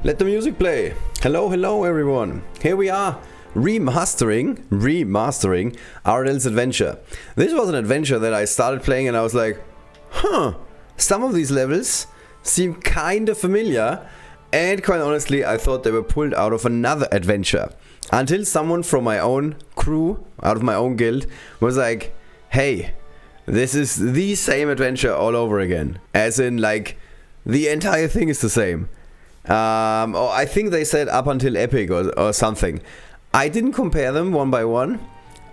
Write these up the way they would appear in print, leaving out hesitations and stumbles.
Let the music play. Hello, hello everyone. Here we are, remastering Aradel's adventure. This was an adventure that I started playing and I was like, some of these levels seem kind of familiar, and quite honestly I thought they were pulled out of another adventure. Until someone from my own crew, out of my own guild, was like, hey, this is the same adventure all over again. As in, like, the entire thing is the same. Or I think they said up until Epic or something. I didn't compare them one by one,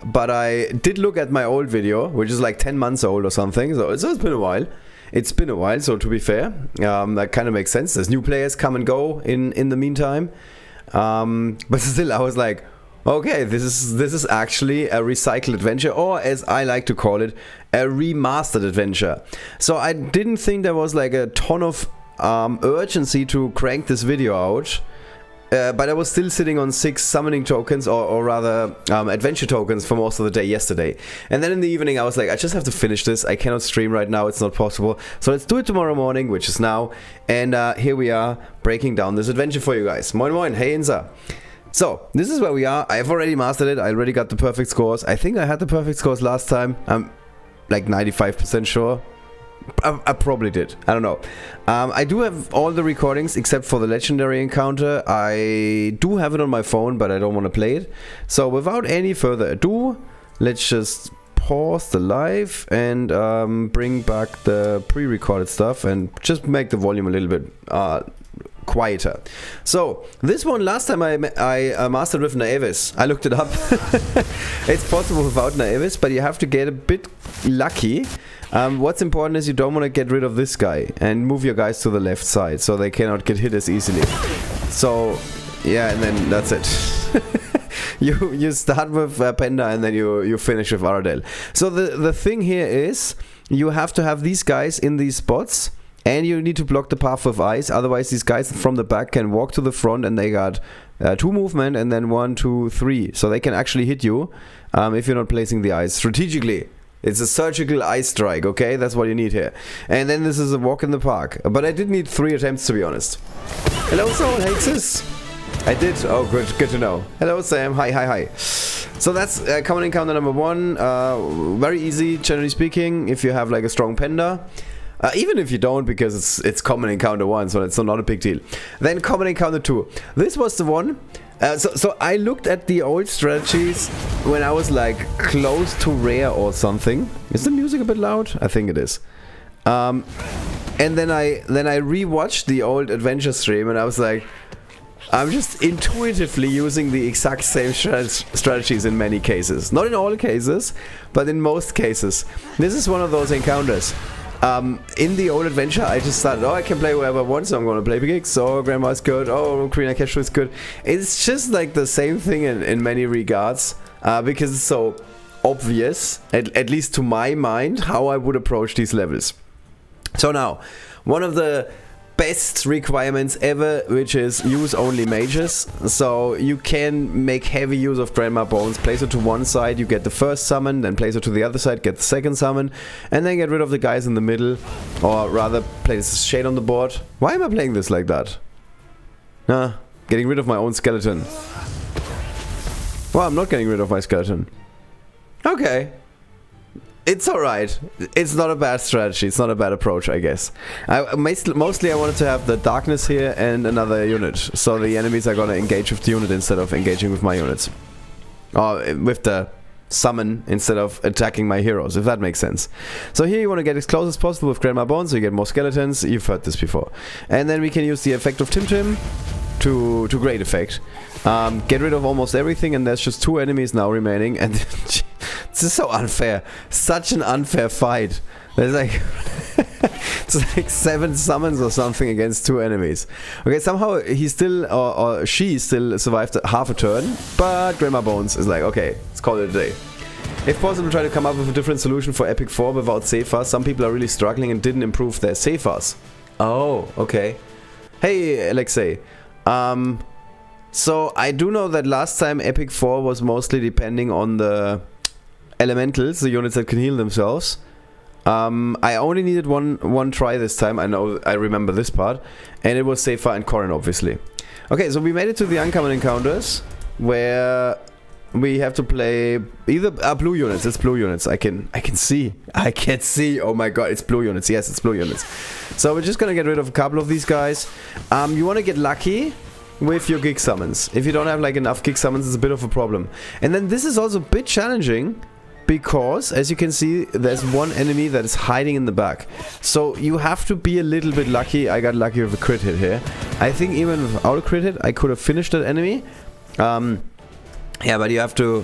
but I did look at my old video, which is like 10 months old or something, so it's been a while. It's been a while, so to be fair, that kind of makes sense. There's new players come and go in the meantime. But still, I was like, okay, this is actually a recycled adventure, or as I like to call it, a remastered adventure. So I didn't think there was like a ton of urgency to crank this video out, but I was still sitting on 6 summoning tokens, or rather adventure tokens for most of the day yesterday. And then in the evening I was like, I just have to finish this. I cannot stream right now, it's not possible, so let's do it tomorrow morning, which is now. And here we are breaking down this adventure for you guys. Moin moin, hey Insa. So this is where we are. I've already mastered it. I already got the perfect scores. I think I had the perfect scores last time. I'm like 95% sure. I probably did. I don't know. I do have all the recordings except for the legendary encounter. I do have it on my phone, but I don't want to play it. So without any further ado, let's just pause the live and bring back the pre-recorded stuff and just make the volume a little bit quieter. So this one, last time I mastered with Naevis. I looked it up. It's possible without Naevis, but you have to get a bit lucky. What's important is you don't want to get rid of this guy and move your guys to the left side so they cannot get hit as easily. So yeah, and then that's it. you start with Panda and then you finish with Aradel. So the thing here is you have to have these guys in these spots, and you need to block the path with ice, otherwise these guys from the back can walk to the front and they got 2 movement and then 1, 2, 3. So they can actually hit you if you're not placing the ice strategically. It's a surgical ice strike, okay? That's what you need here. And then this is a walk in the park. But I did need 3 attempts, to be honest. Hello, Soul Hexes. I did. Oh, good to know. Hello, Sam. Hi. So that's common encounter number 1. Very easy, generally speaking, if you have like a strong Panda. Even if you don't, because it's common encounter 1, so it's not a big deal. Then common encounter 2. This was the one. So I looked at the old strategies when I was like close to rare or something. Is the music a bit loud? I think it is. And then I rewatched the old adventure stream and I was like, I'm just intuitively using the exact same strategies in many cases. Not in all cases, but in most cases. This is one of those encounters. In the old adventure, I just started, I can play whoever I want, so I'm gonna play Big X, Grandma is good, Karina Cashew is good. It's just like the same thing in many regards, because it's so obvious, at least to my mind, how I would approach these levels. So now, one of the best requirements ever, which is use only mages. So you can make heavy use of Grandma Bones, place her to one side, you get the first summon, then place her to the other side, get the second summon, and then get rid of the guys in the middle, or rather place shade on the board. Why am I playing this like that? Getting rid of my own skeleton. Well, I'm not getting rid of my skeleton. Okay. It's alright. It's not a bad strategy. It's not a bad approach, I guess. Mostly I wanted to have the darkness here and another unit. So the enemies are gonna engage with the unit instead of engaging with my units. Or with the summon instead of attacking my heroes, if that makes sense. So here you want to get as close as possible with Grandma Bones, so you get more skeletons. You've heard this before. And then we can use the effect of Tim Tim to great effect. Get rid of almost everything, and there's just 2 enemies now remaining, and this is so unfair. Such an unfair fight. There's like it's like 7 summons or something against 2 enemies. Okay, somehow he still or she still survived half a turn, but Grandma Bones is like, okay, let's call it a day. If possible, try to come up with a different solution for Epic 4 without Sephas. Some people are really struggling and didn't improve their Sephas. Oh, okay. Hey, Alexei. So I do know that last time Epic 4 was mostly depending on the elementals, the units that can heal themselves. I only needed one try this time. I remember this part. And it was Safer and Corrin, obviously. Okay, so we made it to the uncommon encounters, where we have to play either blue units. It's blue units. I can see. I can see. Oh my god, it's blue units. Yes, it's blue units. So we're just gonna get rid of a couple of these guys. You want to get lucky with your gig summons. If you don't have like enough gig summons, it's a bit of a problem. And then this is also a bit challenging, because as you can see, there's one enemy that is hiding in the back. So you have to be a little bit lucky. I got lucky with a crit hit here. I think even without a crit hit, I could have finished that enemy. Yeah, but you have to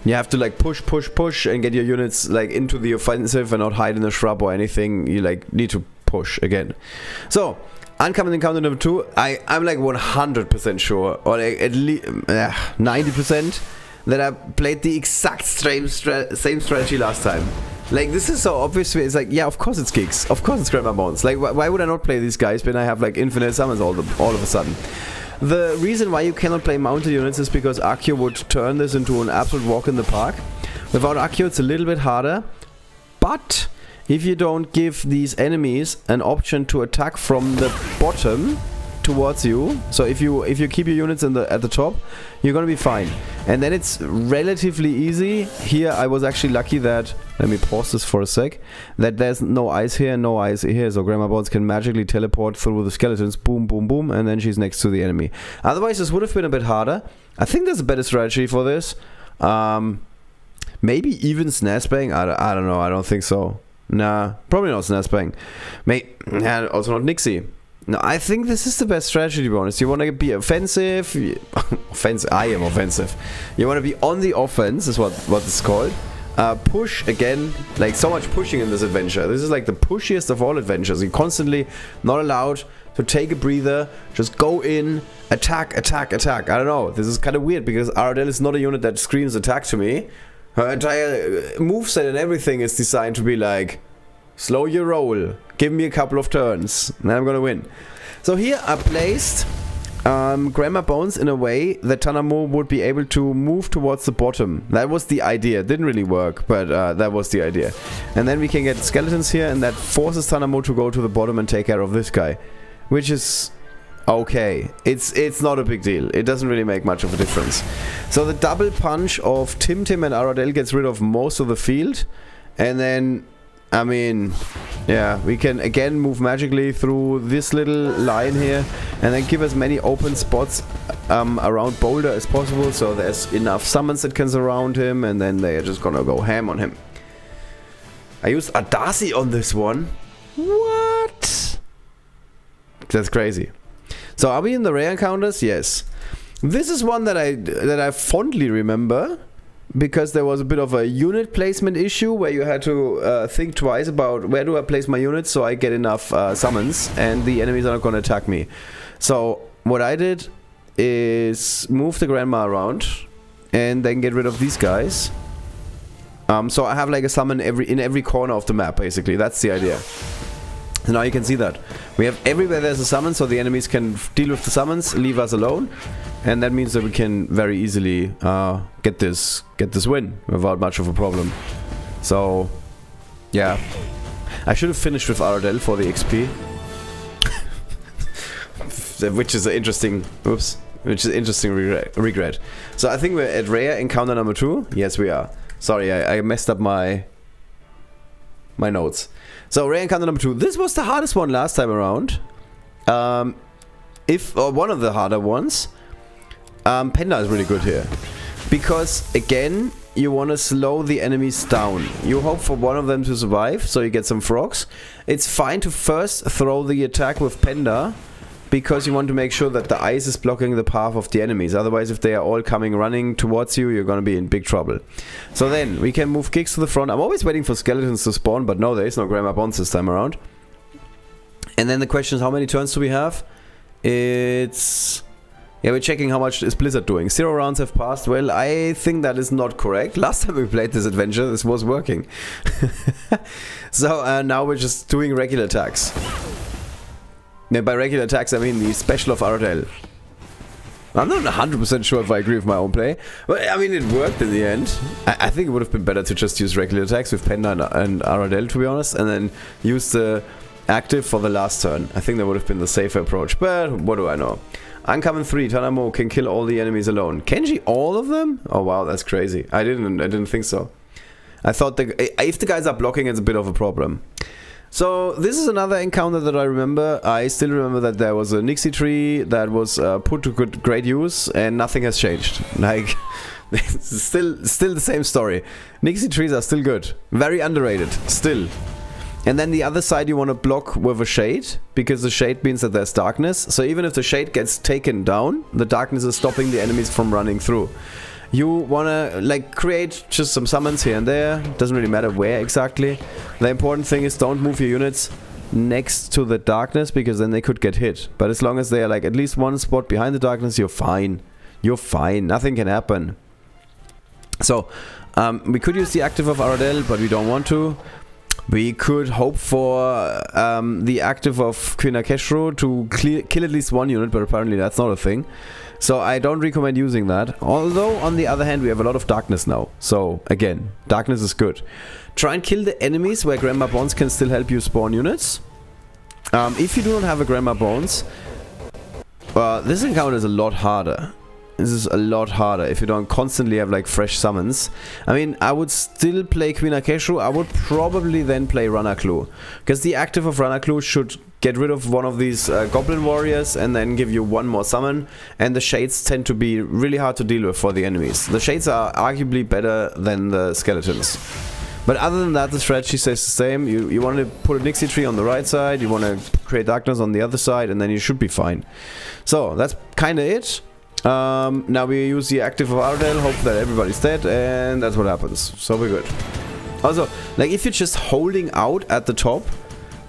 like push and get your units like into the offensive and not hide in a shrub or anything. You like need to push again. So uncommon encounter number 2, I'm like 100% sure, or like at least 90%, that I played the exact same strategy last time. Like, this is so obvious. It's like, yeah, of course it's gigs, of course it's Grandma Bones. Like, why would I not play these guys when I have like infinite summons all of a sudden? The reason why you cannot play mounted units is because Accio would turn this into an absolute walk in the park. Without Accio it's a little bit harder, but if you don't give these enemies an option to attack from the bottom towards you, so if you keep your units at the top, you're gonna be fine. And then it's relatively easy. Here I was actually lucky that, let me pause this for a sec, that there's no ice here and no ice here, so Grandma Bones can magically teleport through the skeletons, boom boom boom, and then she's next to the enemy. Otherwise this would have been a bit harder. I think there's a better strategy for this. Maybe even SNES Bang? I don't know, I don't think so. Nah, probably not SNES Bang. Also not Nixie. No, I think this is the best strategy, to be honest. You want to be offensive. Offensive. I am offensive. You want to be on the offense, is what it's called. Push, again, like so much pushing in this adventure. This is like the pushiest of all adventures. You're constantly not allowed to take a breather. Just go in, attack, attack, attack. I don't know. This is kind of weird because Aradel is not a unit that screams attack to me. Her entire moveset and everything is designed to be like, slow your roll, give me a couple of turns, and I'm gonna win. So here I placed Grandma Bones in a way that Tanamo would be able to move towards the bottom. That was the idea. It didn't really work, but that was the idea. And then we can get skeletons here, and that forces Tanamo to go to the bottom and take care of this guy. Which is okay. It's not a big deal. It doesn't really make much of a difference. So the double punch of Tim and Aradel gets rid of most of the field. And then, I mean, yeah, we can again move magically through this little line here and then give as many open spots around Boulder as possible, so there's enough summons that can surround him, and then they're just gonna go ham on him. I used a Darcy on this one. What? That's crazy. So are we in the rare encounters? Yes. This is one that I fondly remember, because there was a bit of a unit placement issue where you had to think twice about where do I place my units so I get enough summons and the enemies are not going to attack me. So what I did is move the grandma around and then get rid of these guys. So I have like a summon in every corner of the map, basically. That's the idea. So now you can see that. We have everywhere there's a summon, so the enemies can deal with the summons, leave us alone. And that means that we can very easily get this win without much of a problem. So, yeah. I should have finished with Aradel for the XP. which is an interesting regret. So I think we're at rare encounter number 2. Yes, we are. Sorry, I messed up my notes. So rare encounter number 2. This was the hardest one last time around. Or one of the harder ones. Penda is really good here. Because, again, you want to slow the enemies down. You hope for one of them to survive, so you get some frogs. It's fine to first throw the attack with Penda, because you want to make sure that the ice is blocking the path of the enemies. Otherwise, if they are all running towards you, you're going to be in big trouble. So then, we can move kicks to the front. I'm always waiting for skeletons to spawn, but no, there is no Grandma Bones this time around. And then the question is, how many turns do we have? It's... yeah, we're checking how much is Blizzard doing. 0 rounds have passed. Well, I think that is not correct. Last time we played this adventure, this was working. So now we're just doing regular attacks. And by regular attacks, I mean the special of Aradel. I'm not 100% sure if I agree with my own play, but I mean, it worked in the end. I think it would have been better to just use regular attacks with Panda and Aradel, to be honest, and then use the active for the last turn. I think that would have been the safer approach, but what do I know? Uncommon 3, Tanamo can kill all the enemies alone. Kenji, all of them? Oh wow, that's crazy. I didn't think so. I thought if the guys are blocking, it's a bit of a problem. So this is another encounter that I remember. I still remember that there was a Nixie tree that was put to great use, and nothing has changed. Like, it's still the same story. Nixie trees are still good, very underrated, still. And then the other side you want to block with a shade, because the shade means that there's darkness. So even if the shade gets taken down, the darkness is stopping the enemies from running through. You want to like create just some summons here and there. Doesn't really matter where exactly. The important thing is don't move your units next to the darkness, because then they could get hit. But as long as they are like at least one spot behind the darkness, you're fine. You're fine. Nothing can happen. So we could use the active of Aradel, but we don't want to. We could hope for the active of Queen Akeshru to kill at least one unit, but apparently that's not a thing. So I don't recommend using that. Although, on the other hand, we have a lot of darkness now. So, again, darkness is good. Try and kill the enemies where Grandma Bones can still help you spawn units. If you do not have a Grandma Bones, this encounter is a lot harder. This is a lot harder if you don't constantly have like fresh summons. I mean, I would still play Queen Akeshu. I would probably then play Ranaklu, because the active of Ranaklu should get rid of one of these goblin warriors and then give you one more summon. And the shades tend to be really hard to deal with for the enemies. The shades are arguably better than the skeletons. But other than that, the strategy stays the same. You want to put a Nixie tree on the right side, you want to create darkness on the other side, and then you should be fine. So that's kind of it. Now we use the active of Aradel, hope that everybody's dead, and that's what happens. So we're good. Also, like if you're just holding out at the top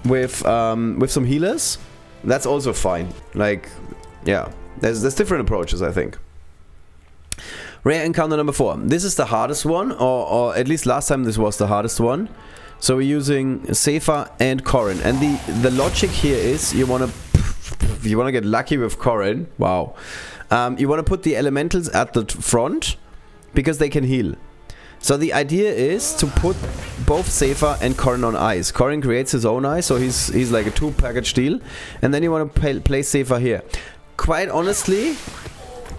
with some healers, that's also fine. Like, yeah, there's different approaches, I think. Rare encounter number 4. This is the hardest one, or at least last time this was the hardest one. So we're using Sefa and Corrin, and the logic here is you wanna get lucky with Corrin. Wow. You want to put the elementals at the front because they can heal. So the idea is to put both Sefa and Corrin on ice. Corrin creates his own ice, so he's like a 2-package deal. And then you want to play Sefa here. Quite honestly,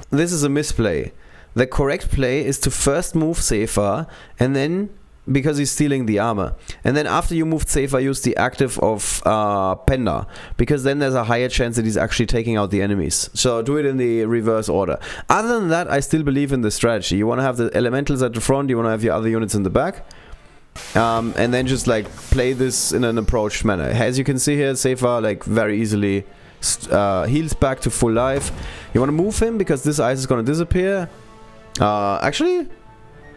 this is a misplay. The correct play is to first move Sefa, and then, because he's stealing the armor. And then after you moved Sefa, use the active of Penda, because then there's a higher chance that he's actually taking out the enemies. So do it in the reverse order. Other than that, I still believe in this strategy. You want to have the elementals at the front, you want to have your other units in the back. And then just like play this in an approached manner. As you can see here, Sefa like very easily heals back to full life. You want to move him because this ice is going to disappear. Actually,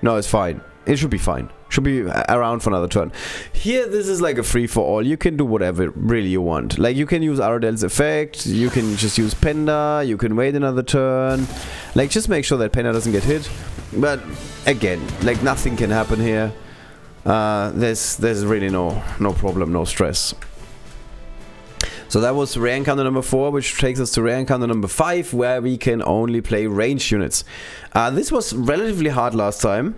no, it's fine. It should be fine. Should be around for another turn. Here, this is like a free-for-all. You can do whatever really you want. Like, you can use Aradel's effect. You can just use Penda. You can wait another turn. Like, just make sure that Penda doesn't get hit. But, again, like, nothing can happen here. There's really no problem, no stress. So that was rare encounter number 4, which takes us to rare encounter number 5, where we can only play ranged units. This was relatively hard last time,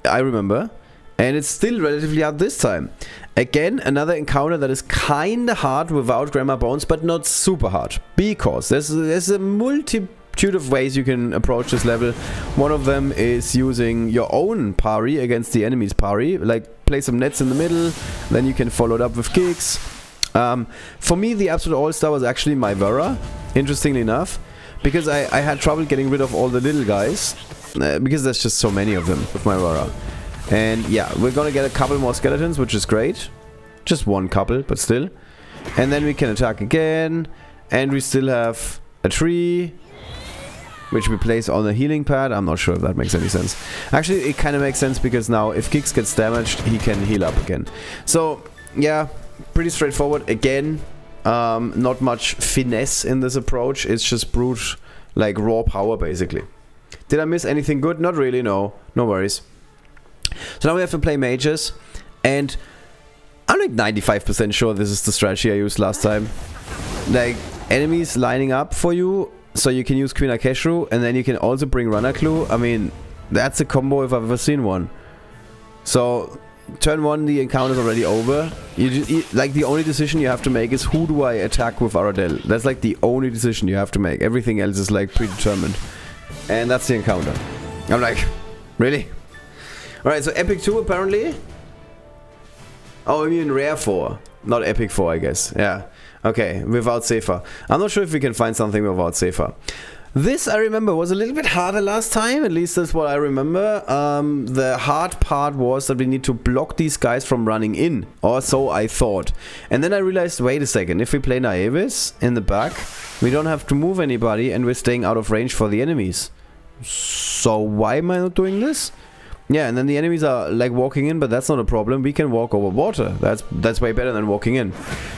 I remember, and it's still relatively hard this time. Again, another encounter that is kinda hard without Grandma Bones, but not super hard, because there's a multitude of ways you can approach this level. One of them is using your own parry against the enemy's parry, like play some nets in the middle, then you can follow it up with kicks. For me, the absolute all-star was actually my Vera, interestingly enough, because I had trouble getting rid of all the little guys, because there's just so many of them with my Vera. And yeah, we're gonna get a couple more skeletons, which is great. Just one couple, but still. And then we can attack again, and we still have a tree, which we place on the healing pad. I'm not sure if that makes any sense. Actually, it kind of makes sense, because now if Kix gets damaged, he can heal up again. So, yeah, pretty straightforward. Again, not much finesse in this approach. It's just brute, like raw power, basically. Did I miss anything good? Not really, no. No worries. So now we have to play mages, and I'm like 95% sure this is the strategy I used last time. Like, enemies lining up for you so you can use Queen Akeshu, and then you can also bring Ranaklu. I mean, that's a combo if I've ever seen one. So, turn 1, the encounter's already over. Like, the only decision you have to make is who do I attack with Aradel. That's like the only decision you have to make. Everything else is like predetermined. And that's the encounter. I'm like, really? Alright, so Epic 2 apparently. Oh, I mean Rare 4. Not Epic 4, I guess. Yeah. Okay, without Safer. I'm not sure if we can find something without Safer. This, I remember, was a little bit harder last time. At least that's what I remember. The hard part was that we need to block these guys from running in. Or so I thought. And then I realized, wait a second. If we play Naevis in the back, we don't have to move anybody and we're staying out of range for the enemies. So why am I not doing this? Yeah, and then the enemies are like walking in, but that's not a problem. We can walk over water. That's way better than walking in.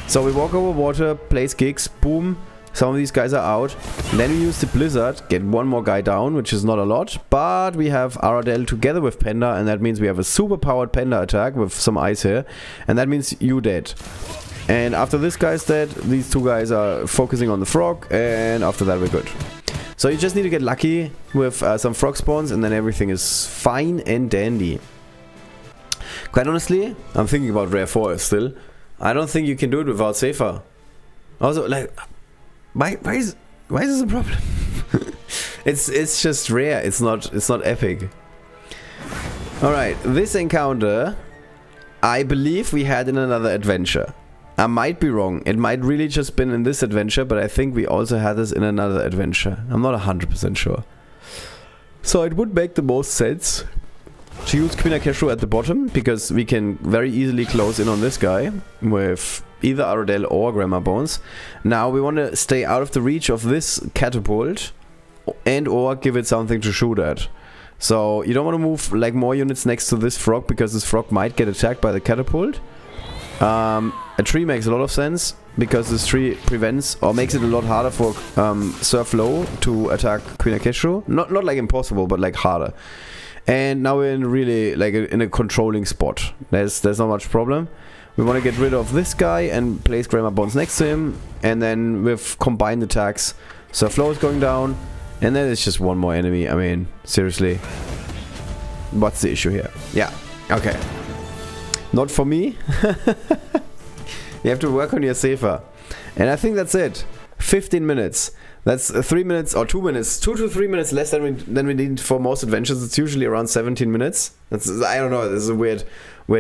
So we walk over water, place gigs, boom. Some of these guys are out. And then we use the Blizzard, get one more guy down, which is not a lot. But we have Aradel together with Panda, and that means we have a super powered Panda attack with some ice here. And that means you dead. And after this guy's dead, these two guys are focusing on the frog, and after that we're good. So you just need to get lucky with some frog spawns, and then everything is fine and dandy. Quite honestly, I'm thinking about Rare 4 still. I don't think you can do it without Safer. Also, like, why is this a problem? it's just rare. It's not epic. All right, this encounter, I believe we had in another adventure. I might be wrong. It might really just been in this adventure, but I think we also had this in another adventure. I'm not 100% sure. So it would make the most sense to use Queen Akeshu at the bottom, because we can very easily close in on this guy with either Aradel or Grandma Bones. Now we want to stay out of the reach of this catapult and or give it something to shoot at. So you don't want to move like more units next to this frog, because this frog might get attacked by the catapult. A tree makes a lot of sense, because this tree prevents or makes it a lot harder for Surf Low to attack Queen Akeshu. Not like impossible, but like harder. And now we're in really like in a controlling spot. There's not much problem. We want to get rid of this guy and place Grandma Bones next to him, and then with combined attacks, Surf Low is going down, and then it's just one more enemy. I mean, seriously, what's the issue here? Yeah, okay. Not for me. You have to work on your Safer. And I think that's it. 15 minutes. That's 3 minutes or 2 minutes. 2 to 3 minutes less than we need for most adventures. It's usually around 17 minutes. I don't know. This is a weird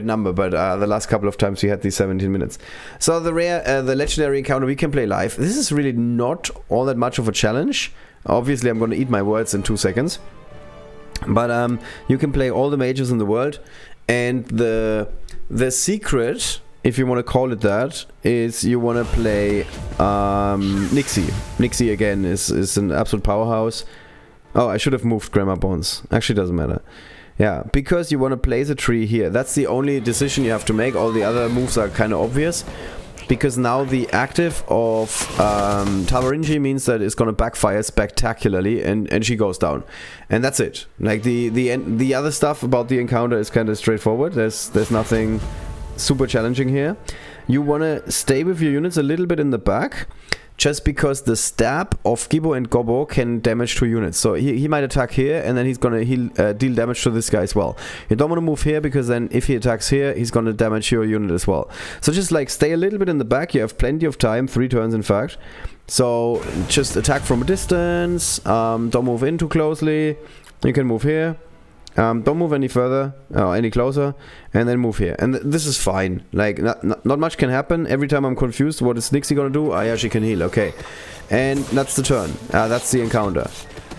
number, but the last couple of times we had these 17 minutes. So the the legendary encounter we can play live. This is really not all that much of a challenge. Obviously, I'm going to eat my words in 2 seconds. But you can play all the mages in the world, and the secret, if you want to call it that, is you want to play Nixie. Nixie again is an absolute powerhouse. Oh, I should have moved Grandma Bones. Actually, doesn't matter. Yeah, because you want to place a tree here. That's the only decision you have to make. All the other moves are kind of obvious. Because now the active of Rinji means that it's going to backfire spectacularly, and she goes down. And that's it. Like the other stuff about the encounter is kind of straightforward. There's nothing super challenging here. You want to stay with your units a little bit in the back, just because the stab of Gibbo and Gobbo can damage 2 units. So he might attack here, and then he's going to deal damage to this guy as well. You don't want to move here, because then if he attacks here, he's going to damage your unit as well. So just like stay a little bit in the back. You have plenty of time, 3 turns in fact. So just attack from a distance. Don't move in too closely. You can move here. Don't move any further, any closer, and then move here. And this is fine. Like, not much can happen. Every time I'm confused, what is Nixie gonna do? Yeah, she can heal, okay. And that's the turn. That's the encounter.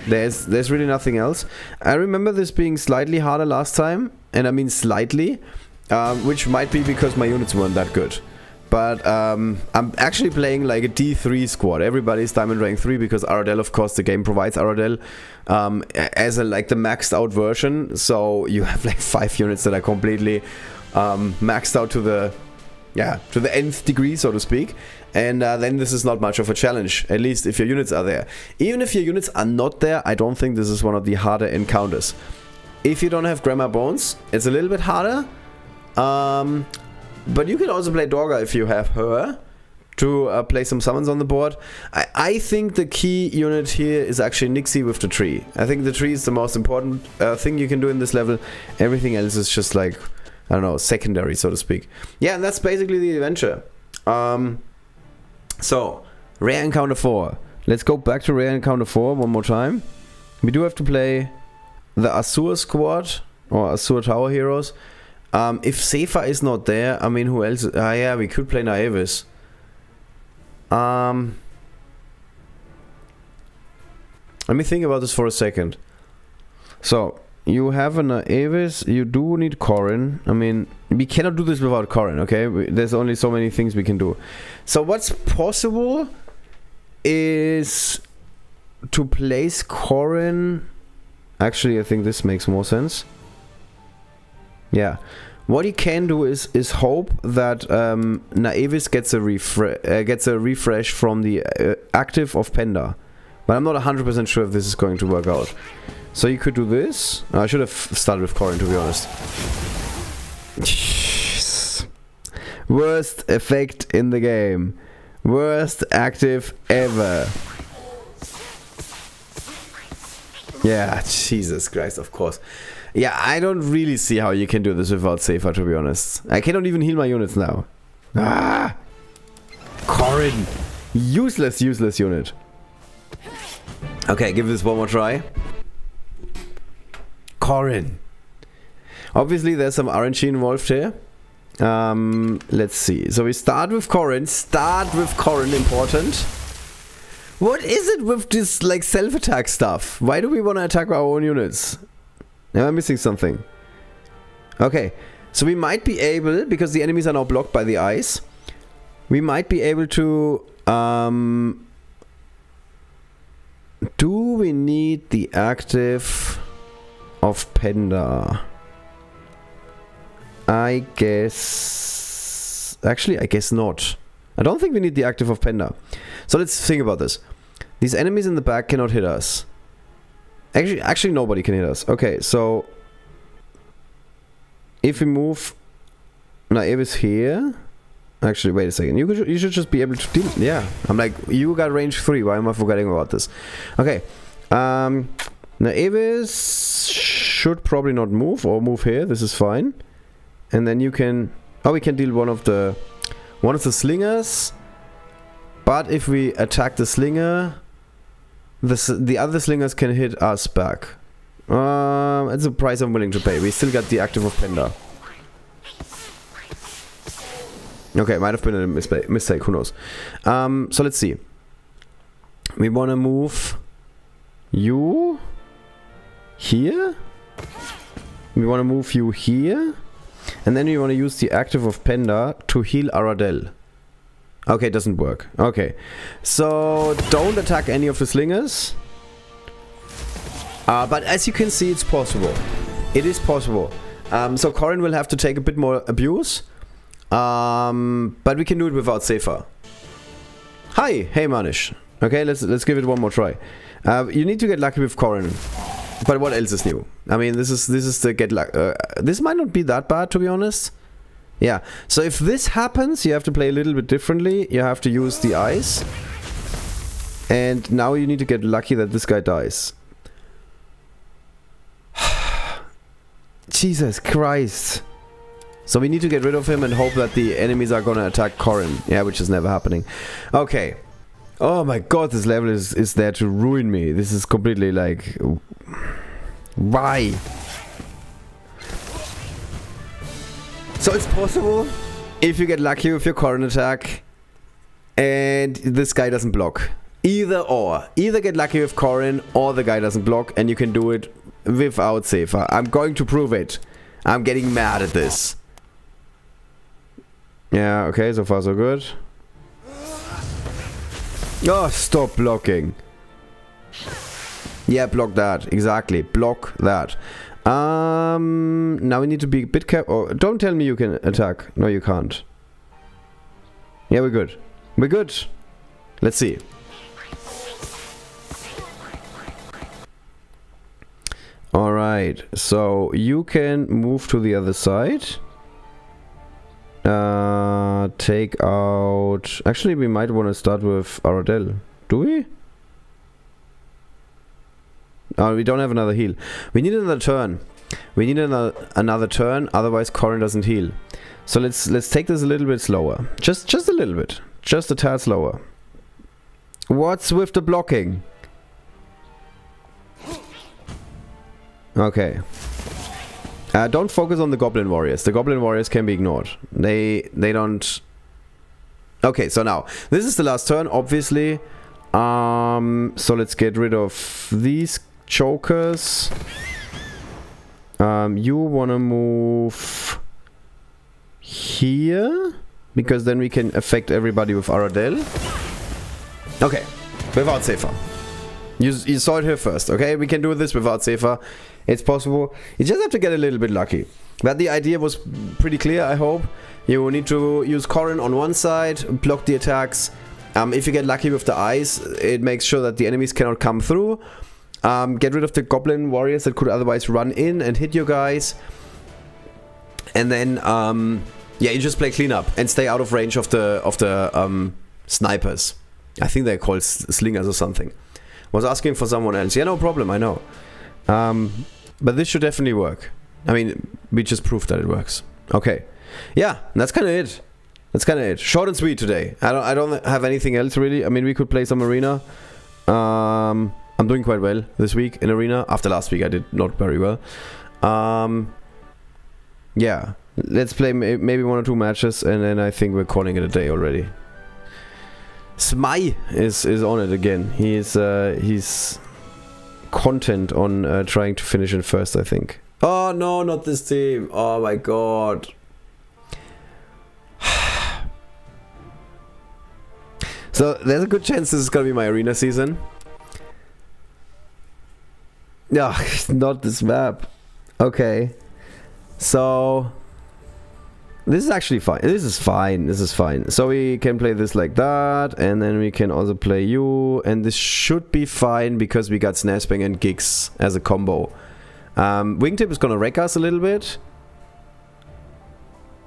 There's really nothing else. I remember this being slightly harder last time, and I mean slightly, which might be because my units weren't that good. But I'm actually playing like a D3 squad. Everybody's Diamond Rank 3, because Aradel, of course, the game provides Aradel as like the maxed out version. So you have like 5 units that are completely maxed out to the nth degree, so to speak. And then this is not much of a challenge, at least if your units are there. Even if your units are not there, I don't think this is one of the harder encounters. If you don't have Grandma Bones, it's a little bit harder. But you can also play Dorga if you have her. to play some summons on the board. I think the key unit here is actually Nixie with the tree. I think the tree is the most important thing you can do in this level. Everything else is just like, I don't know, secondary, so to speak. Yeah, and that's basically the adventure. So, Rare Encounter 4. Let's go back to Rare Encounter 4 one more time. We do have to play the Azure Squad, or Azure Tower Heroes. If Sefa is not there, I mean, who else? Yeah, we could play Naevis. Let me think about this for a second. So, you have an Naevis, you do need Corrin. I mean, we cannot do this without Corrin, okay? There's only so many things we can do. So what's possible is to place Corrin. Actually, I think this makes more sense. Yeah. What you can do is hope that Naevis gets a refresh from the active of Penda. But I'm not 100% sure if this is going to work out. So you could do this. I should have started with Corrin, to be honest. Jeez. Worst effect in the game. Worst active ever. Yeah, Jesus Christ, of course. Yeah, I don't really see how you can do this without Safer, to be honest. I cannot even heal my units now. Ah! Corrin! Useless unit. Okay, give this one more try. Corrin. Obviously, there's some RNG involved here. Let's see. So we start with Corrin. Important. What is it with this, like, self-attack stuff? Why do we want to attack our own units? Am I missing something? Okay, so we might be able, because the enemies are now blocked by the ice, we might be able to... do we need the active of Penda? I guess... Actually, I guess not. I don't think we need the active of Penda. So let's think about this. These enemies in the back cannot hit us. Actually, nobody can hit us. Okay, so if we move Naevis here, actually, wait a second. You should just be able to deal. Yeah, I'm like, you got range 3. Why am I forgetting about this? Okay, Naevis should probably not move or move here. This is fine. And then you can. Oh, we can deal one of the slingers. But if we attack the slinger, the other slingers can hit us back. It's a price I'm willing to pay. We still got the active of Penda. Okay, might have been a mistake. Who knows? So let's see. We want to move you here. We want to move you here. And then we want to use the active of Penda to heal Aradel. Okay, it doesn't work. Okay. So, don't attack any of the slingers. But as you can see, it's possible. It is possible. So, Corrin will have to take a bit more abuse. But we can do it without Safer. Hi! Hey, Manish. Okay, let's give it one more try. You need to get lucky with Corrin. But what else is new? I mean, this is the get lucky. This might not be that bad, to be honest. Yeah, so if this happens, you have to play a little bit differently. You have to use the ice. And now you need to get lucky that this guy dies. Jesus Christ. So we need to get rid of him and hope that the enemies are gonna attack Corrin. Yeah, which is never happening. Okay. Oh my god, this level is there to ruin me. This is completely like... Why? So it's possible if you get lucky with your Corrin attack and this guy doesn't block. Either or. Either get lucky with Corrin or the guy doesn't block and you can do it without Safer. I'm going to prove it. I'm getting mad at this. Yeah, okay, so far so good. Oh, stop blocking. Yeah, block that. Exactly. Block that. Now we need to be a bit careful. Oh, don't tell me you can attack. No, you can't. Yeah, we're good. We're good. Let's see. Alright, so you can move to the other side. Take out... Actually, we might want to start with Aradel. Do we? Oh, we don't have another heal. We need another turn. We need another turn, otherwise Corrin doesn't heal. So let's take this a little bit slower. Just a little bit. Just a tad slower. What's with the blocking? Okay. Don't focus on the Goblin Warriors. The Goblin Warriors can be ignored. They don't... Okay, so now, this is the last turn, obviously. So let's get rid of these chokers. You wanna move here, because then we can affect everybody with Aradel. Okay, without Safer. You saw it here first, okay? We can do this without Safer. It's possible. You just have to get a little bit lucky. But the idea was pretty clear, I hope. You need to use Corrin on one side, block the attacks. If you get lucky with the eyes, it makes sure that the enemies cannot come through. Get rid of the Goblin Warriors that could otherwise run in and hit you guys. And then, yeah, you just play cleanup and stay out of range of the snipers. I think they're called slingers or something. Was asking for someone else. Yeah, no problem, I know. But this should definitely work. I mean, we just proved that it works. Okay. Yeah, that's kind of it. That's kind of it. Short and sweet today. I don't have anything else really. I mean, we could play some arena. I'm doing quite well this week in arena. After last week, I did not very well. Yeah, let's play maybe 1 or 2 matches, and then I think we're calling it a day already. Smai is on it again. He's content on trying to finish in first, I think. Oh no, not this team. Oh my god. So there's a good chance this is gonna be my arena season. Yeah, not this map. Okay. So this is actually fine. This is fine. This is fine. So we can play this like that, and then we can also play you, and this should be fine because we got Snazbang and Giggs as a combo. Wingtip is gonna wreck us a little bit,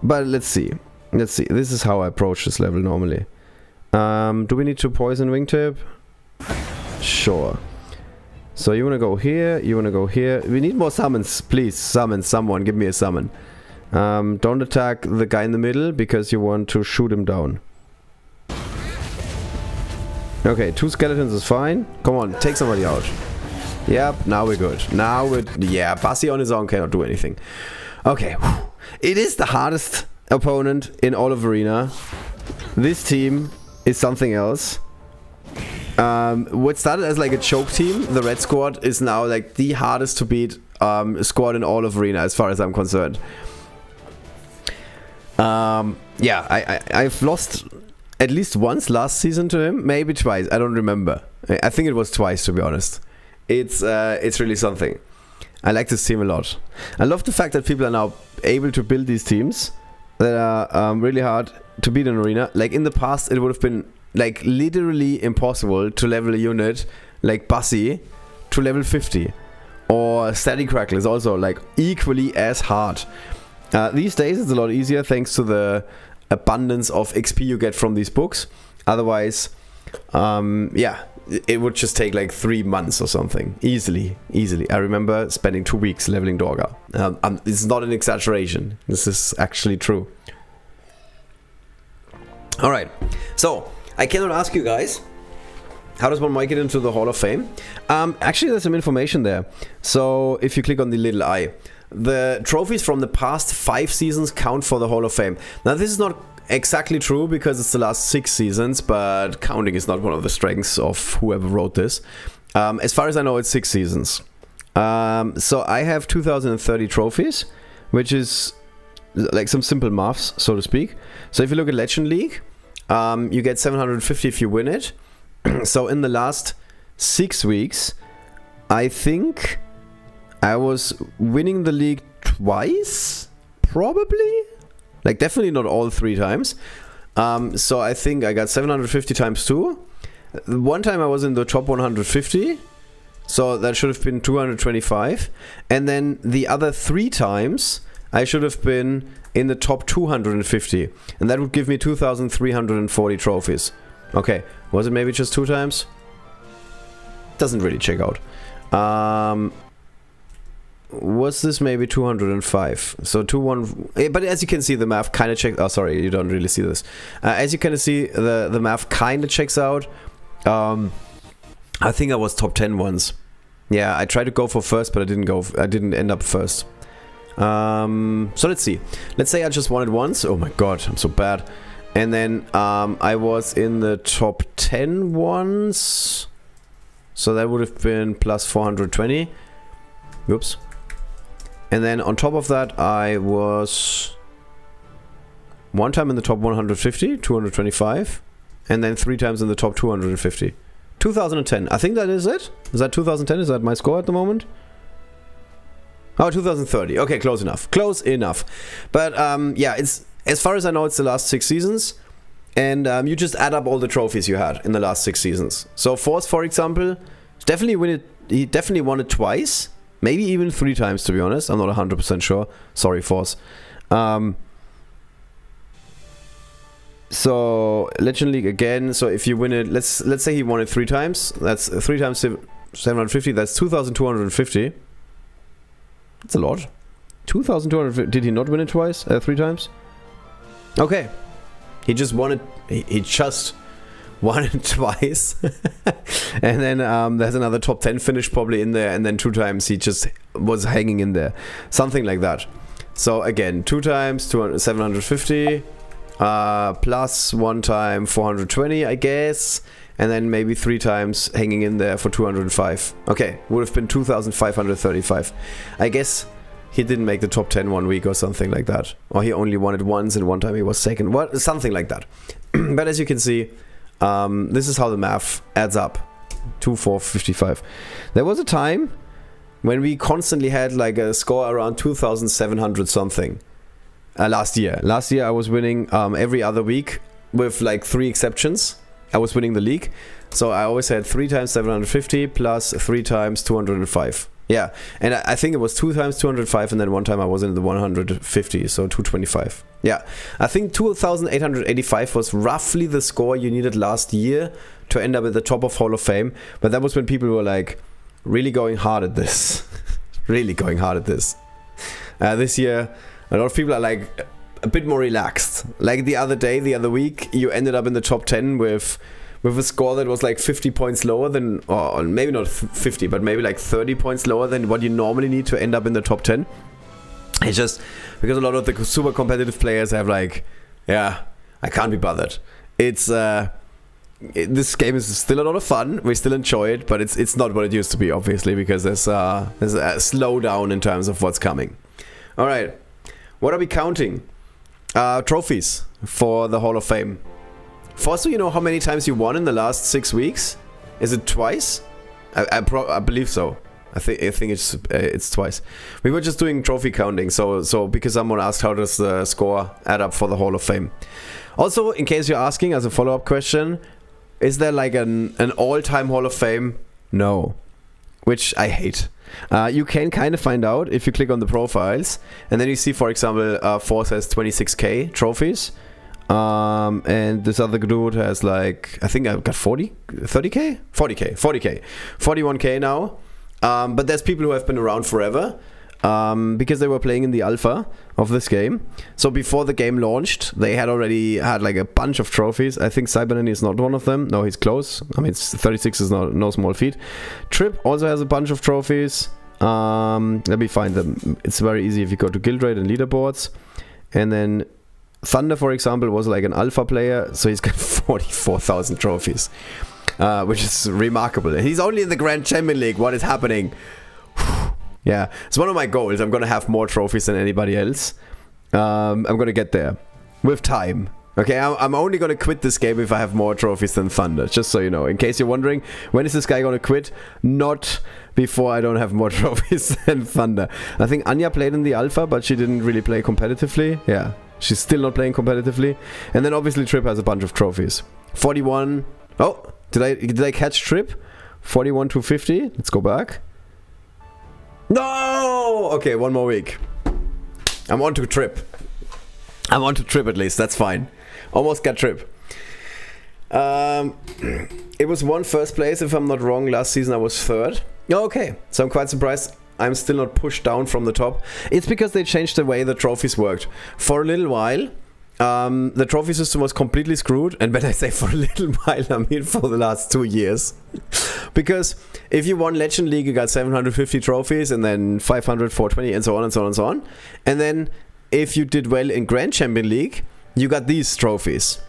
but let's see. Let's see. This is how I approach this level normally. Do we need to poison Wingtip? Sure. So you wanna go here, you wanna go here. We need more summons, please. Summon someone, give me a summon. Don't attack the guy in the middle because you want to shoot him down. Okay, 2 skeletons is fine. Come on, take somebody out. Yep, now we're good. Now we're... Yeah, Bassi on his own cannot do anything. Okay, it is the hardest opponent in all of Arena. This team is something else. What started as like a choke team, the red squad, is now like the hardest to beat squad in all of Arena as far as I'm concerned. Yeah, I've lost at least once last season to him, maybe twice, I don't remember. I think it was twice, to be honest. It's really something. I like this team a lot. I love the fact that people are now able to build these teams that are really hard to beat in Arena. Like in the past, it would have been like literally impossible to level a unit like Bassi to level 50. Or Static Crackle is also like equally as hard. These days it's a lot easier thanks to the abundance of XP you get from these books. Otherwise, yeah, it would just take like 3 months or something. Easily. I remember spending 2 weeks leveling Dorga. It's not an exaggeration. This is actually true. Alright, so I cannot ask you guys, how does one make it into the Hall of Fame? Actually, there's some information there. So if you click on the little eye, the trophies from the past 5 seasons count for the Hall of Fame. Now this is not exactly true because it's the last 6 seasons, but counting is not one of the strengths of whoever wrote this. As far as I know, it's 6 seasons. So I have 2030 trophies, which is like some simple maths, so to speak. So if you look at Legend League, you get 750 if you win it. So in the last 6 weeks, I think I was winning the league twice, probably. Like definitely not all 3 times. So I think I got 750 times 2. One time I was in the top 150. So that should have been 225. And then the other 3 times I should have been in the top 250. And that would give me 2,340 trophies. Okay, was it maybe just 2 times? Doesn't really check out. Was this maybe 205? So 2-1. But as you can see, the math kind of checks. Oh, sorry, you don't really see this. As you can see, the math kind of checks out. I think I was top 10 once. Yeah, I tried to go for first, but I didn't end up first. So let's see. Let's say I just won it once. Oh my god, I'm so bad. And then I was in the top 10 once. So that would have been plus 420. Oops. And then on top of that, I was one time in the top 150, 225. And then 3 times in the top 250. 2010. I think that is it. Is that 2010? Is that my score at the moment? Oh, 2030. Okay, close enough. Close enough. But yeah, it's, as far as I know, it's the last 6 seasons. And you just add up all the trophies you had in the last 6 seasons. So Force, for example, he definitely won it twice. Maybe even 3 times, to be honest. I'm not 100% sure. Sorry, Force. So Legend League again. So if you win it, let's say he won it 3 times. That's 3 times 750. That's 2,250. That's a lot. 2,250. Did he not win it twice? 3 times? Okay. He just won it. He just won it twice. And then there's another top 10 finish probably in there. And then 2 times he just was hanging in there. Something like that. So again, 2 times 750. Plus 1 time 420, I guess. And then maybe 3 times hanging in there for 205. Okay, would have been 2,535. I guess he didn't make the top 10 1 week or something like that. Or he only won it once and one time he was second. What? Something like that. But as you can see, this is how the math adds up. 2,455. There was a time when we constantly had like a score around 2,700 something. Last year I was winning every other week with like 3 exceptions. I was winning the league, so I always had 3 times 750 plus 3 times 205. Yeah, and I think it was 2 times 205, and then 1 time I was in the 150, so 225. Yeah, I think 2,885 was roughly the score you needed last year to end up at the top of Hall of Fame. But that was when people were like really going hard at this, really going hard at this. This year, a lot of people are like a bit more relaxed. Like the other week, you ended up in the top 10 with a score that was like 50 points lower than, or maybe not 50, but maybe like 30 points lower than what you normally need to end up in the top 10. It's just because a lot of the super competitive players have like, yeah, I can't be bothered. It's this game is still a lot of fun. We still enjoy it, but it's not what it used to be, obviously, because there's a slowdown in terms of what's coming. All right. What are we counting? Trophies for the Hall of Fame. First, you know how many times you won in the last 6 weeks? Is it twice? I believe so. I think it's twice. We were just doing trophy counting, so because someone asked how does the score add up for the Hall of Fame. Also, in case you're asking as a follow-up question, is there like an all-time Hall of Fame? No. Which I hate. You can kind of find out if you click on the profiles, and then you see, for example, Force has 26k trophies, and this other dude has like, I think I've got 30k, 40k, 41k now. But there's people who have been around forever, because they were playing in the alpha of this game. So before the game launched, they had already had like a bunch of trophies. I think Cybernan is not one of them. No, he's close. I mean, 36 is no small feat. Trip also has a bunch of trophies. Let me find them. It's very easy if you go to guild rate and leaderboards. And then Thunder, for example, was like an alpha player, so he's got 44,000 trophies, which is remarkable. He's only in the Grand Champion League. What is happening? Yeah, it's one of my goals. I'm gonna have more trophies than anybody else. I'm gonna get there with time. Okay, I'm only gonna quit this game if I have more trophies than Thunder. Just so you know, in case you're wondering, when is this guy gonna quit? Not before I don't have more trophies than Thunder. I think Anya played in the alpha, but she didn't really play competitively. Yeah, she's still not playing competitively. And then obviously Trip has a bunch of trophies. 41. Oh, did I catch Trip? 41 to 50. Let's go back. No! Okay, one more week. I'm on to trip. I'm on to trip at least. That's fine. Almost got trip. It was one first place, if I'm not wrong. Last season I was third. Okay, so I'm quite surprised I'm still not pushed down from the top. It's because they changed the way the trophies worked. For a little while, the trophy system was completely screwed. And when I say for a little while, I mean for the last 2 years. Because if you won Legend League, you got 750 trophies, and then 500, 420, and so on and so on and so on. And then if you did well in Grand Champion League, you got these trophies.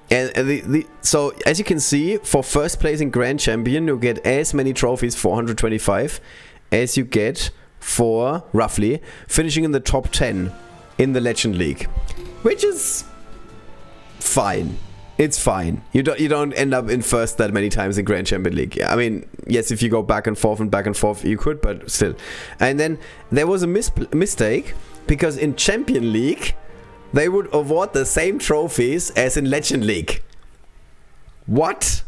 And so as you can see, for first place in Grand Champion, you get as many trophies, 425, as you get for, roughly, finishing in the top 10 in the Legend League. Which is fine. It's fine. You don't end up in first that many times in Grand Champion League. I mean, yes, if you go back and forth, you could, but still. And then there was a mistake, because in Champion League, they would award the same trophies as in Legend League. What?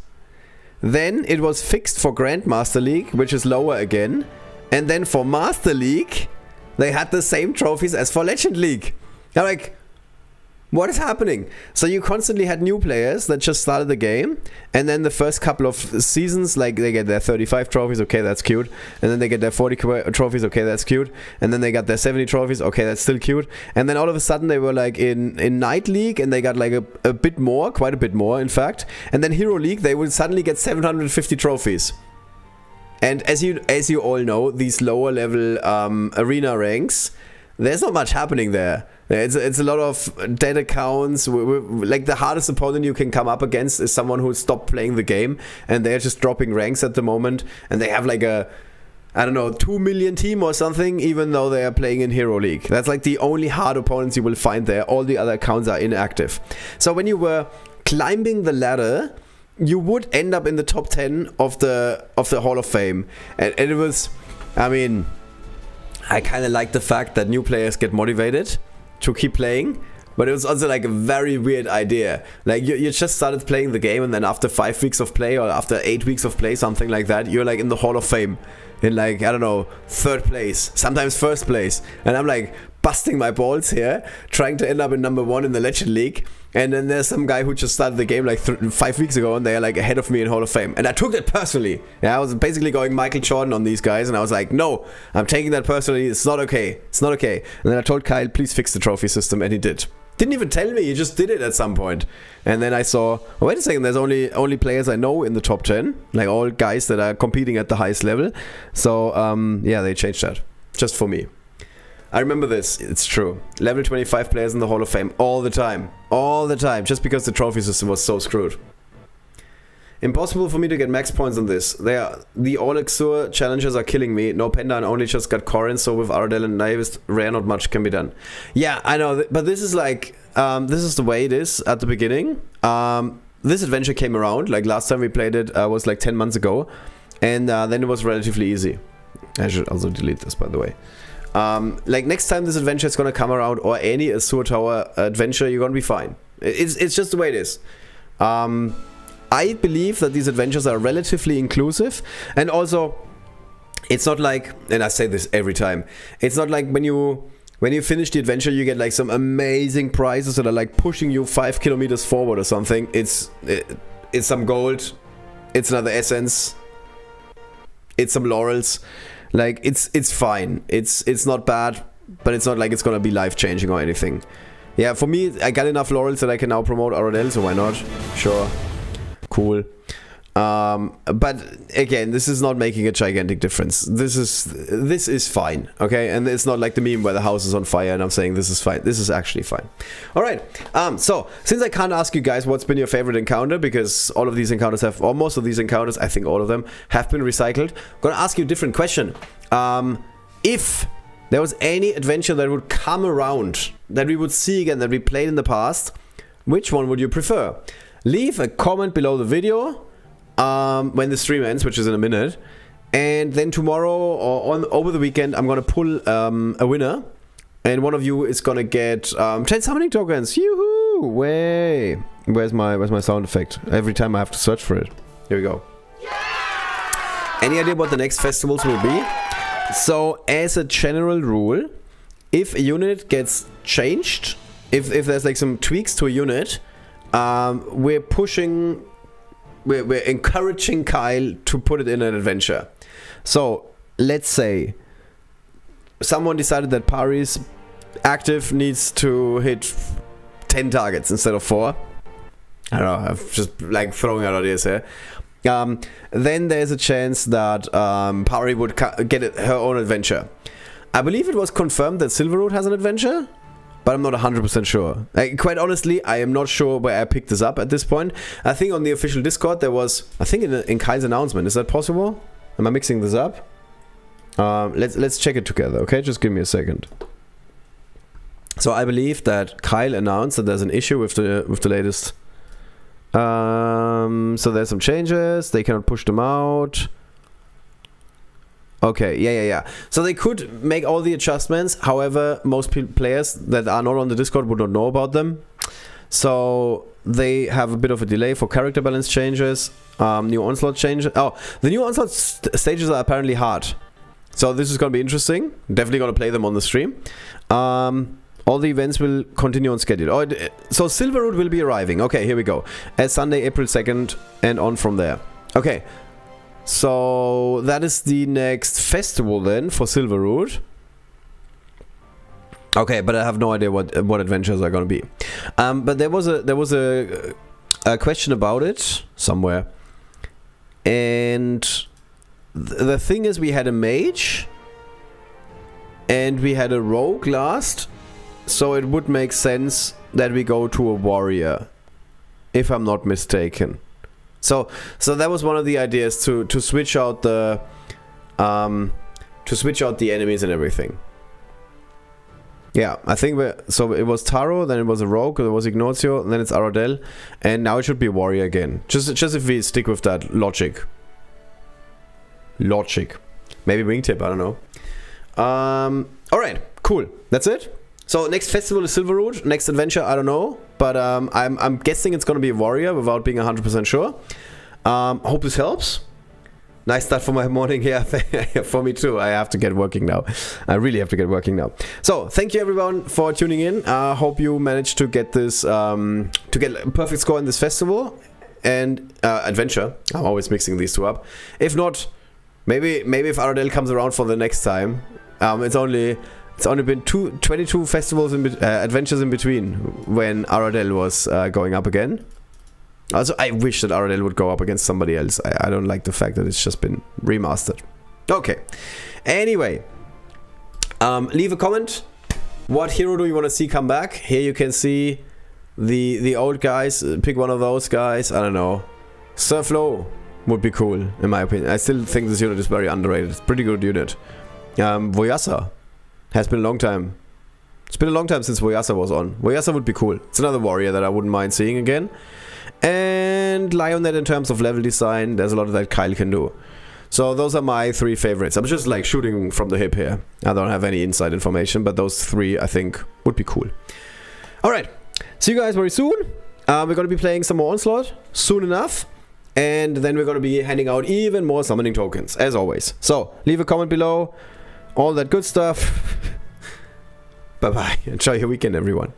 Then it was fixed for Grandmaster League, which is lower again. And then for Master League, they had the same trophies as for Legend League. I'm like, what is happening? So you constantly had new players that just started the game, and then the first couple of seasons, like they get their 35 trophies, okay, that's cute, and then they get their 40 trophies, okay, that's cute, and then they got their 70 trophies, okay, that's still cute, and then all of a sudden they were like in Night League, and they got like a bit more, quite a bit more, in fact, and then Hero League, they would suddenly get 750 trophies. And as you all know, these lower level arena ranks, there's not much happening there. It's a lot of dead accounts. Like, the hardest opponent you can come up against is someone who stopped playing the game, and they're just dropping ranks at the moment, and they have like a, I don't know, 2 million team or something, even though they are playing in Hero League. That's like the only hard opponents you will find there. All the other accounts are inactive. So when you were climbing the ladder, you would end up in the top 10 of the Hall of Fame. And it was, I mean, I kind of like the fact that new players get motivated to keep playing, but it was also like a very weird idea. Like, you just started playing the game, and then after 5 weeks of play, or after 8 weeks of play, something like that, you're like in the Hall of Fame in, like, I don't know, 3rd place, sometimes 1st place, and I'm like busting my balls here, trying to end up in number 1 in the Legend League. And then there's some guy who just started the game like 5 weeks ago, and they are like ahead of me in Hall of Fame. And I took that personally. Yeah, I was basically going Michael Jordan on these guys, and I was like, no, I'm taking that personally. It's not okay. It's not okay. And then I told Kyle, please fix the trophy system, and he did. Didn't even tell me. He just did it at some point. And then I saw, oh, wait a second, there's only players I know in the top 10, like all guys that are competing at the highest level. So yeah, they changed that just for me. I remember this, it's true. Level 25 players in the Hall of Fame all the time, just because the trophy system was so screwed. Impossible for me to get max points on this. The All Exur challenges are killing me. No Panda, and only just got Corin, so with Aradel and Naivist, rare, not much can be done. Yeah, I know, but this is like, this is the way it is at the beginning. This adventure came around, like last time we played it was like 10 months ago, and then it was relatively easy. I should also delete this, by the way. Like, next time this adventure is gonna come around, or any Azure Tower adventure, you're gonna be fine. It's just the way it is. I believe that these adventures are relatively inclusive, and also it's not like, and I say this every time, it's not like when you finish the adventure you get like some amazing prizes that are like pushing you 5 kilometers forward or something. It's some gold, it's another essence, it's some laurels. Like, it's fine. It's not bad, but it's not like it's gonna be life-changing or anything. Yeah, for me, I got enough laurels that I can now promote Aradel, so why not? Sure. Cool. But again, this is not making a gigantic difference. This is fine, okay? And it's not like the meme where the house is on fire and I'm saying this is fine. This is actually fine. Alright, so since I can't ask you guys what's been your favorite encounter, because all of these encounters have, or most of these encounters, I think all of them, have been recycled, I'm gonna ask you a different question. If there was any adventure that would come around, that we would see again, that we played in the past, which one would you prefer? Leave a comment below the video when the stream ends, which is in a minute, and then tomorrow or over the weekend I'm gonna pull a winner, and one of you is gonna get 10 summoning tokens. Yoo-hoo! Way! Where's my sound effect? Every time I have to search for it. Here we go. Any idea what the next festivals will be? So, as a general rule, if a unit gets changed, if there's like some tweaks to a unit, we're encouraging Kyle to put it in an adventure. So let's say someone decided that Pari's active needs to hit 10 targets instead of 4. I don't know, I'm just like throwing out ideas here. Then there's a chance that Pari would get her own adventure. I believe it was confirmed that Silverwood has an adventure, but I'm not 100% sure. Quite honestly, I am not sure where I picked this up at this point. I think on the official Discord there was, I think in Kyle's announcement. Is that possible? Am I mixing this up? Let's check it together, okay? Just give me a second. So I believe that Kyle announced that there's an issue with the latest. So there's some changes. They cannot push them out. Okay, yeah. So they could make all the adjustments. However, most players that are not on the Discord would not know about them. So they have a bit of a delay for character balance changes, new onslaught changes. Oh, the new onslaught stages are apparently hard. So this is going to be interesting. Definitely going to play them on the stream. All the events will continue on schedule. Oh, so Silverwood will be arriving. Okay, here we go. As Sunday, April 2nd and on from there. Okay. So that is the next festival then for Silverwood. Okay, but I have no idea what adventures are going to be. But there was a question about it somewhere. And the thing is, we had a mage and we had a rogue last. So it would make sense that we go to a warrior, if I'm not mistaken. So that was one of the ideas to switch out the enemies and everything. Yeah, I think so it was Taro, then it was a rogue, it was Ignacio, and then it's Aradel, and now it should be warrior again. Just if we stick with that logic. Maybe wingtip, I don't know. Alright, cool. That's it. So next festival is Silverwood, next adventure I don't know, but I'm guessing it's gonna be a warrior without being 100% sure. Hope this helps. Nice start for my morning here. For me too. I have to get working now. I really have to get working now. So thank you everyone for tuning in. I hope you managed to get this to get a perfect score in this festival and adventure. I'm always mixing these two up. If not, maybe if Aradel comes around for the next time. It's only been 22 festivals adventures in between when Aradel was going up again. Also, I wish that Aradel would go up against somebody else. I don't like the fact that it's just been remastered. Okay. Anyway, leave a comment. What hero do you want to see come back? Here you can see the old guys. Pick one of those guys. I don't know. Surflow would be cool, in my opinion. I still think this unit is very underrated. It's a pretty good unit. Voyasa. Has been a long time. It's been a long time since Voyasa was on. Voyasa would be cool. It's another warrior that I wouldn't mind seeing again. And Lionet in terms of level design, there's a lot that Kyle can do. So those are my 3 favorites. I'm just like shooting from the hip here. I don't have any inside information, but those 3 I think would be cool. Alright, see you guys very soon. We're going to be playing some more Onslaught soon enough. And then we're going to be handing out even more summoning tokens, as always. So, leave a comment below. All that good stuff. Bye-bye. Enjoy your weekend, everyone.